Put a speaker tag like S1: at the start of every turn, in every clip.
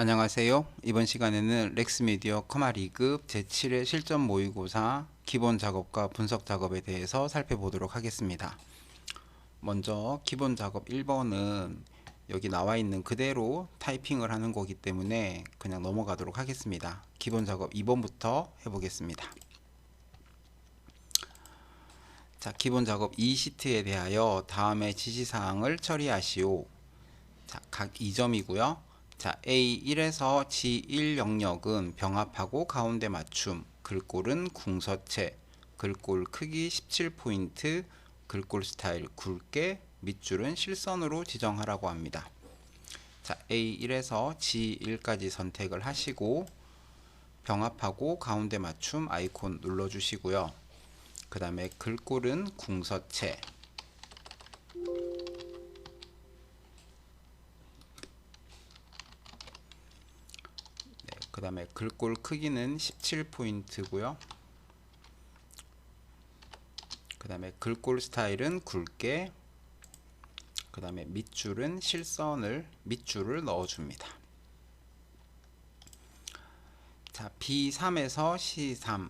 S1: 안녕하세요. 이번 시간에는 렉스미디어 커마 2급 제7회 실전 모의고사 기본 작업과 분석 작업에 대해서 살펴보도록 하겠습니다. 먼저 기본 작업 1번은 여기 나와 있는 그대로 타이핑을 하는 거기 때문에 그냥 넘어가도록 하겠습니다. 기본 작업 2번부터 해보겠습니다. 자, 기본 작업 2시트에 대하여 다음의 지시사항을 처리하시오. 자, 각 2점이고요. 자, A1에서 G1 영역은 병합하고 가운데 맞춤, 글꼴은 궁서체, 글꼴 크기 17포인트, 글꼴 스타일 굵게, 밑줄은 실선으로 지정하라고 합니다. 자, A1에서 G1까지 선택을 하시고 병합하고 가운데 맞춤 아이콘 눌러주시고요. 그 다음에 글꼴은 궁서체, 그 다음에 글꼴 크기는 17포인트고요. 그 다음에 글꼴 스타일은 굵게, 그 다음에 밑줄은 밑줄을 넣어줍니다. 자, B3에서 C3,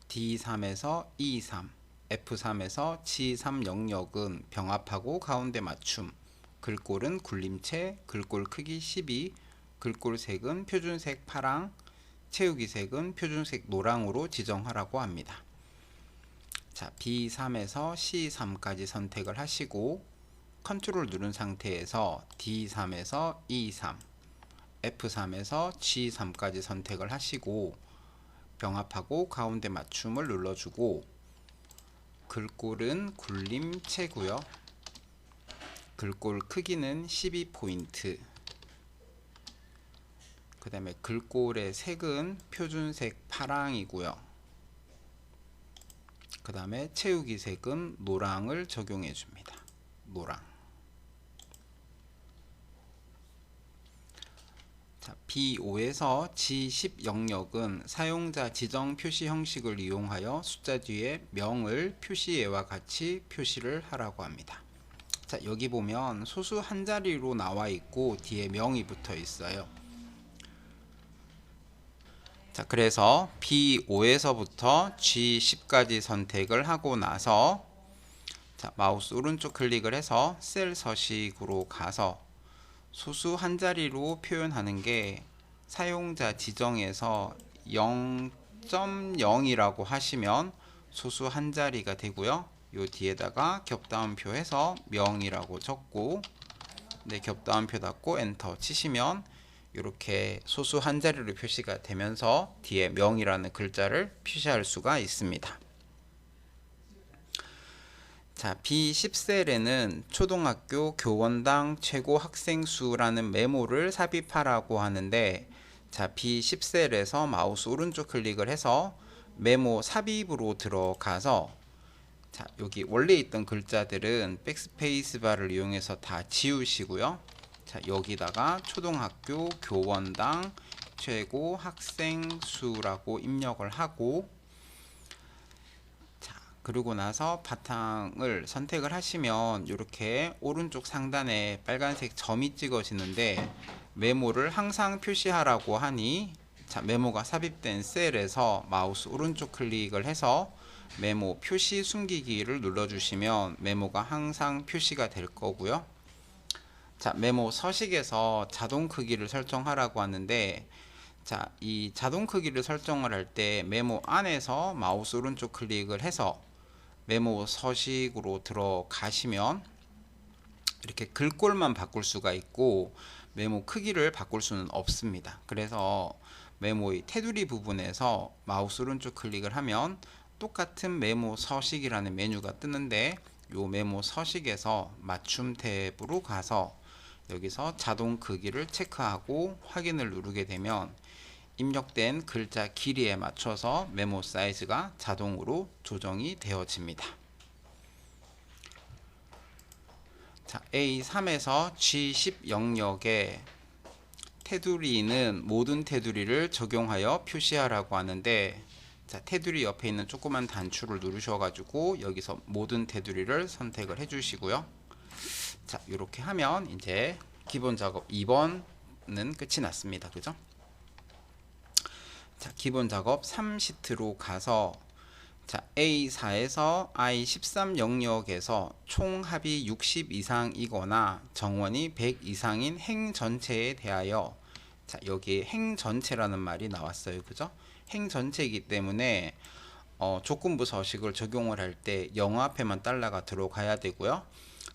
S1: D3에서 E3, F3에서 G3 영역은 병합하고 가운데 맞춤, 글꼴은 굴림체, 글꼴 크기 12, 글꼴 색은 표준색 파랑, 채우기 색은 표준색 노랑으로 지정하라고 합니다. 자, B3에서 C3까지 선택을 하시고 컨트롤 누른 상태에서 D3에서 E3, F3에서 G3까지 선택을 하시고 병합하고 가운데 맞춤을 눌러주고 글꼴은 굴림체고요. 글꼴 크기는 12포인트, 그 다음에 글꼴의 색은 표준색 파랑이고요. 그 다음에 채우기 색은 노랑을 적용해 줍니다. 노랑. 자, B5에서 G10 영역은 사용자 지정 표시 형식을 이용하여 숫자 뒤에 명을 표시예와 같이 표시를 하라고 합니다. 자, 여기 보면 소수 한 자리로 나와 있고 뒤에 명이 붙어 있어요. 자, 그래서 B5에서부터 G10까지 선택을 하고 나서 자, 마우스 오른쪽 클릭을 해서 셀 서식으로 가서 소수 한 자리로 표현하는 게 사용자 지정에서 0.0이라고 하시면 소수 한 자리가 되고요. 요 뒤에다가 겹다운표 해서 명이라고 적고 네, 겹다운표 닫고 엔터 치시면 이렇게 소수 한 자리로 표시가 되면서 뒤에 명이라는 글자를 표시할 수가 있습니다. 자, B10셀에는 초등학교 교원당 최고 학생 수라는 메모를 삽입하라고 하는데 자, B10셀에서 마우스 오른쪽 클릭을 해서 메모 삽입으로 들어가서 자, 여기 원래 있던 글자들은 백스페이스 바를 이용해서 다 지우시고요. 자, 여기다가 초등학교 교원당 최고 학생 수라고 입력을 하고 자, 그러고 나서 바탕을 선택을 하시면 이렇게 오른쪽 상단에 빨간색 점이 찍어지는데 메모를 항상 표시하라고 하니 자, 메모가 삽입된 셀에서 마우스 오른쪽 클릭을 해서 메모 표시 숨기기를 눌러주시면 메모가 항상 표시가 될 거고요. 자, 메모 서식에서 자동 크기를 설정하라고 하는데 자, 이 자동 크기를 설정을 할 때 메모 안에서 마우스 오른쪽 클릭을 해서 메모 서식으로 들어가시면 이렇게 글꼴만 바꿀 수가 있고 메모 크기를 바꿀 수는 없습니다. 그래서 메모의 테두리 부분에서 마우스 오른쪽 클릭을 하면 똑같은 메모 서식이라는 메뉴가 뜨는데 요 메모 서식에서 맞춤 탭으로 가서 여기서 자동 크기를 체크하고 확인을 누르게 되면 입력된 글자 길이에 맞춰서 메모 사이즈가 자동으로 조정이 되어집니다. 자, A3에서 G10 영역에 테두리는 모든 테두리를 적용하여 표시하라고 하는데 자, 테두리 옆에 있는 조그만 단추를 누르셔가지고 여기서 모든 테두리를 선택을 해주시고요. 자, 이렇게 하면 이제 기본 작업 2번 끝이 났습니다. 그죠? 자, 기본 작업 3시트로 가서 자, A4에서 I13 영역에서 총 합이 60 이상이거나 정원이 100 이상인 행 전체에 대하여, 자, 여기 행 전체라는 말이 나왔어요. 그죠? 행 전체이기 때문에 조건부 서식을 적용을 할 때 영어 앞에만 달러가 들어가야 되고요.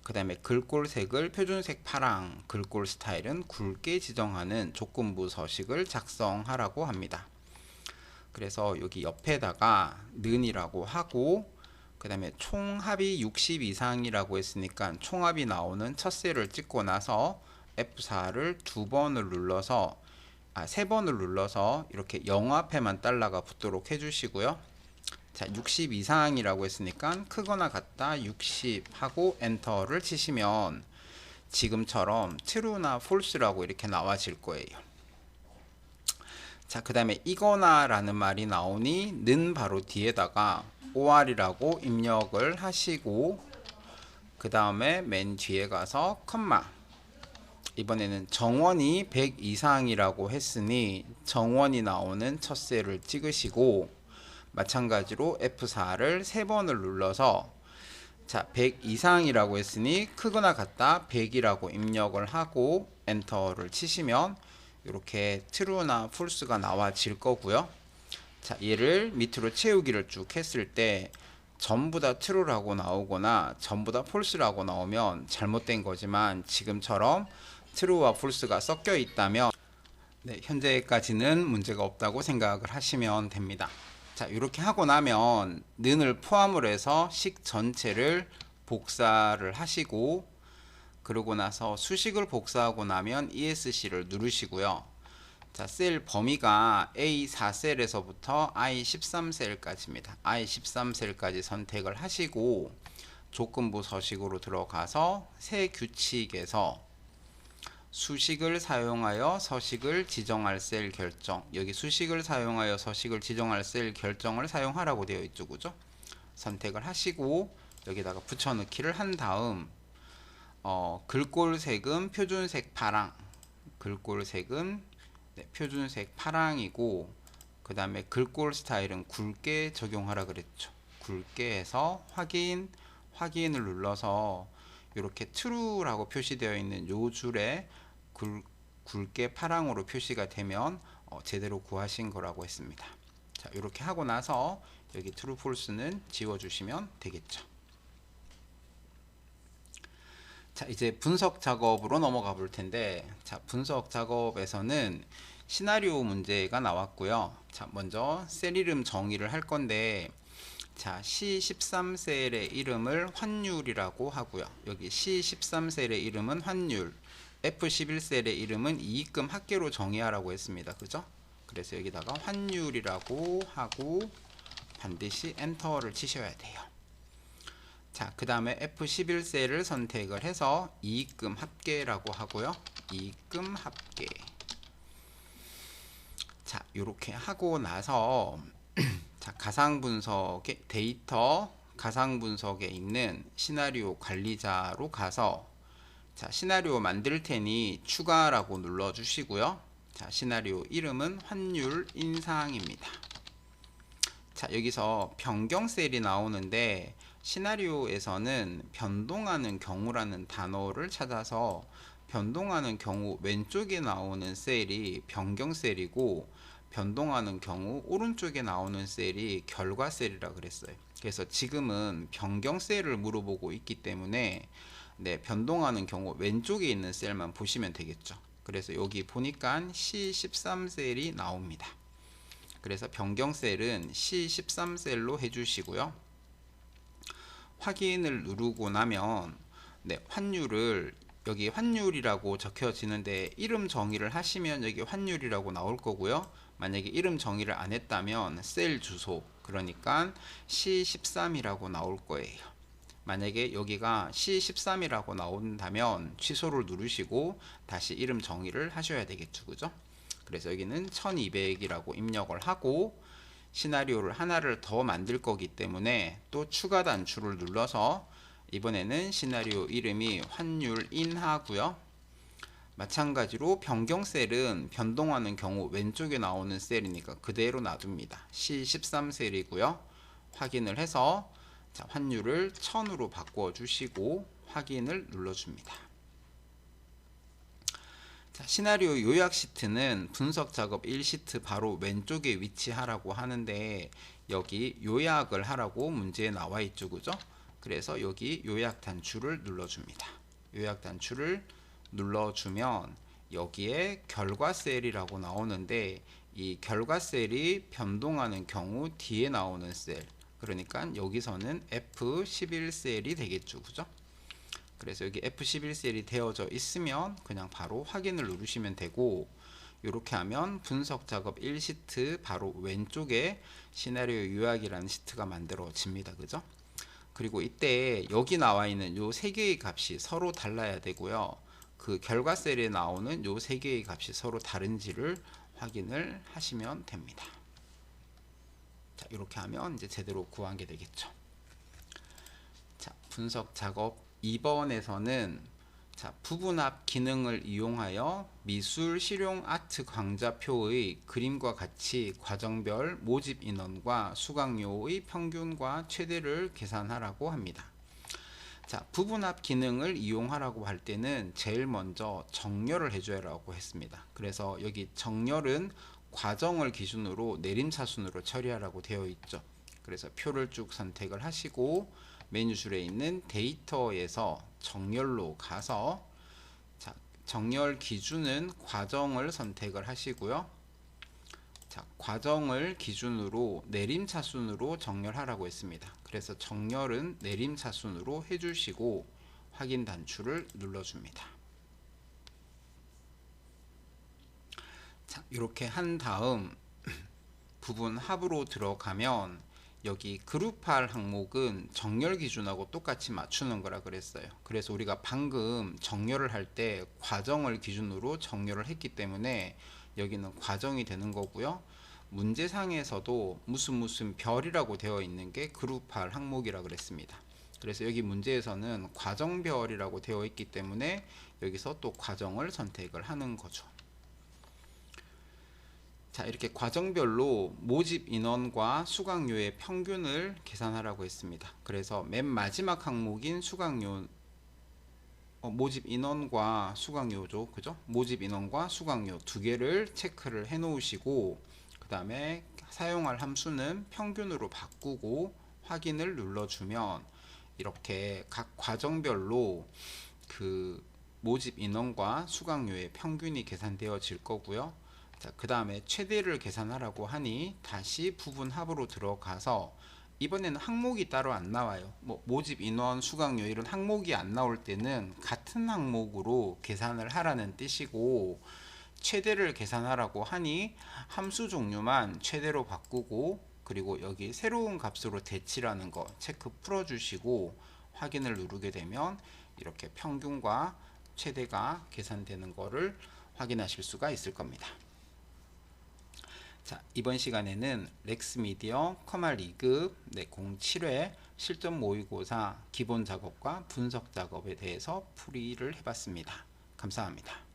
S1: 그 다음에 글꼴색을 표준색 파랑, 글꼴 스타일은 굵게 지정하는 조건부 서식을 작성하라고 합니다. 그래서 여기 옆에다가 는이라고 하고, 그 다음에 총합이 60 이상이라고 했으니까 총합이 나오는 첫 셀을 찍고 나서 F4를 세 번을 눌러서 이렇게 영어 앞에만 달러가 붙도록 해주시고요. 자, 60 이상이라고 했으니까 크거나 같다 60 하고 엔터를 치시면 지금처럼 true나 false라고 이렇게 나와질 거예요. 자, 그 다음에 이거나 라는 말이 나오니 는 바로 뒤에다가 or이라고 입력을 하시고, 그 다음에 맨 뒤에 가서 컴마, 이번에는 정원이 100 이상이라고 했으니 정원이 나오는 첫 셀을 찍으시고, 마찬가지로 F4를 세 번을 눌러서 자, 100 이상이라고 했으니 크거나 같다 100이라고 입력을 하고 엔터를 치시면 이렇게 true나 false가 나와질 거고요. 자, 얘를 밑으로 채우기를 쭉 했을 때 전부 다 true라고 나오거나 전부 다 false라고 나오면 잘못된 거지만, 지금처럼 true와 false가 섞여 있다면 네, 현재까지는 문제가 없다고 생각을 하시면 됩니다. 자, 이렇게 하고 나면 는을 포함을 해서 식 전체를 복사를 하시고, 그러고 나서 수식을 복사하고 나면 ESC를 누르시고요. 자, 셀 범위가 A4셀에서부터 I13셀까지입니다. I13셀까지 선택을 하시고 조건부 서식으로 들어가서 새 규칙에서 수식을 사용하여 서식을 지정할 셀 결정, 여기 수식을 사용하여 서식을 지정할 셀 결정을 사용하라고 되어 있죠. 그죠? 선택을 하시고 여기다가 붙여넣기를 한 다음 글꼴색은 표준색 파랑, 글꼴색은 표준색 파랑이고, 그 다음에 글꼴 스타일은 굵게 적용하라 그랬죠. 굵게 해서 확인을 눌러서 이렇게 true라고 표시되어 있는 요 줄에 굵게 파랑으로 표시가 되면 제대로 구하신 거라고 했습니다. 자, 이렇게 하고 나서 여기 true false는 지워주시면 되겠죠. 자, 이제 분석 작업으로 넘어가 볼 텐데, 자, 분석 작업에서는 시나리오 문제가 나왔고요. 자, 먼저 셀 이름 정의를 할 건데, 자, C13셀의 이름을 환율이라고 하고요. 여기 C13셀의 이름은 환율, F11셀의 이름은 이익금 합계로 정의하라고 했습니다. 그죠? 그래서 여기다가 환율이라고 하고 반드시 엔터를 치셔야 돼요. 자, 그 다음에 F11셀을 선택을 해서 이익금 합계라고 하고요. 이익금 합계. 자, 이렇게 하고 나서 자, 가상분석의 데이터 가상분석에 있는 시나리오 관리자로 가서 자, 시나리오 만들 테니 추가라고 눌러 주시고요. 자, 시나리오 이름은 환율 인상입니다. 자, 여기서 변경 셀이 나오는데 시나리오에서는 변동하는 경우라는 단어를 찾아서 변동하는 경우 왼쪽에 나오는 셀이 변경 셀이고, 변동하는 경우 오른쪽에 나오는 셀이 결과 셀이라 그랬어요. 그래서 지금은 변경 셀을 물어보고 있기 때문에 변동하는 경우 왼쪽에 있는 셀만 보시면 되겠죠. 그래서 여기 보니까 C13셀이 나옵니다. 그래서 변경 셀은 C13셀로 해주시고요. 확인을 누르고 나면 환율을 여기 환율이라고 적혀지는데 이름 정의를 하시면 여기 환율이라고 나올 거고요. 만약에 이름 정의를 안 했다면 셀 주소, 그러니까 C13이라고 나올 거예요. 만약에 여기가 C13이라고 나온다면 취소를 누르시고 다시 이름 정의를 하셔야 되겠죠. 그죠? 그래서 여기는 1200이라고 입력을 하고 시나리오를 하나를 더 만들 거기 때문에 또 추가 단추를 눌러서 이번에는 시나리오 이름이 환율 인하고요. 마찬가지로 변경 셀은 변동하는 경우 왼쪽에 나오는 셀이니까 그대로 놔둡니다. C13셀이고요. 확인을 해서 자, 환율을 1000으로 바꿔 주시고 확인을 눌러줍니다. 자, 시나리오 요약 시트는 분석 작업 1시트 바로 왼쪽에 위치하라고 하는데 여기 요약을 하라고 문제에 나와 있죠, 그죠? 그래서 여기 요약 단추를 눌러줍니다. 요약 단추를 눌러주면 여기에 결과 셀이라고 나오는데 이 결과 셀이 변동하는 경우 뒤에 나오는 셀, 그러니까 여기서는 F11셀이 되겠죠, 그죠? 그래서 여기 F11셀이 되어져 있으면 그냥 바로 확인을 누르시면 되고, 이렇게 하면 분석 작업 1시트 바로 왼쪽에 시나리오 요약이라는 시트가 만들어집니다, 그죠? 그리고 이때 여기 나와 있는 요 세 개의 값이 서로 달라야 되고요. 그 결과 셀에 나오는 요 세 개의 값이 서로 다른지를 확인을 하시면 됩니다. 자, 이렇게 하면 이제 제대로 구한 게 되겠죠. 자, 분석 작업 2번에서는 자, 부분합 기능을 이용하여 미술 실용 아트 강좌표의 그림과 같이 과정별 모집 인원과 수강료의 평균과 최대를 계산하라고 합니다. 자, 부분합 기능을 이용하라고 할 때는 제일 먼저 정렬을 해줘야라고 했습니다. 그래서 여기 정렬은 과정을 기준으로 내림차순으로 처리하라고 되어 있죠. 그래서 표를 쭉 선택을 하시고 메뉴줄에 있는 데이터에서 정렬로 가서 자, 정렬 기준은 과정을 선택을 하시고요. 자, 과정을 기준으로 내림차순으로 정렬하라고 했습니다. 그래서 정렬은 내림차순으로 해주시고 확인 단추를 눌러줍니다. 자, 이렇게 한 다음 부분 합으로 들어가면 여기 그룹할 항목은 정렬 기준하고 똑같이 맞추는 거라 그랬어요. 그래서 우리가 방금 정렬을 할 때 과정을 기준으로 정렬을 했기 때문에 여기는 과정이 되는 거고요. 문제상에서도 무슨 별이라고 되어 있는 게 그룹할 항목이라 그랬습니다. 그래서 여기 문제에서는 과정별이라고 되어 있기 때문에 여기서 또 과정을 선택을 하는 거죠. 자, 이렇게 과정별로 모집 인원과 수강료의 평균을 계산하라고 했습니다. 그래서 맨 마지막 항목인 수강료, 모집 인원과 수강료죠, 그죠? 모집 인원과 수강료 두 개를 체크를 해 놓으시고 그 다음에 사용할 함수는 평균으로 바꾸고 확인을 눌러주면 이렇게 각 과정별로 그 모집 인원과 수강료의 평균이 계산되어질 거고요. 그 다음에 최대를 계산하라고 하니 다시 부분합으로 들어가서 이번에는 항목이 따로 안 나와요. 뭐 모집 인원, 수강료 이런 항목이 안 나올 때는 같은 항목으로 계산을 하라는 뜻이고, 최대를 계산하라고 하니 함수 종류만 최대로 바꾸고 그리고 여기 새로운 값으로 대치라는 거 체크 풀어주시고 확인을 누르게 되면 이렇게 평균과 최대가 계산되는 거를 확인하실 수가 있을 겁니다. 자, 이번 시간에는 렉스미디어 커말 2급 07회 실전 모의고사 기본 작업과 분석 작업에 대해서 풀이를 해봤습니다. 감사합니다.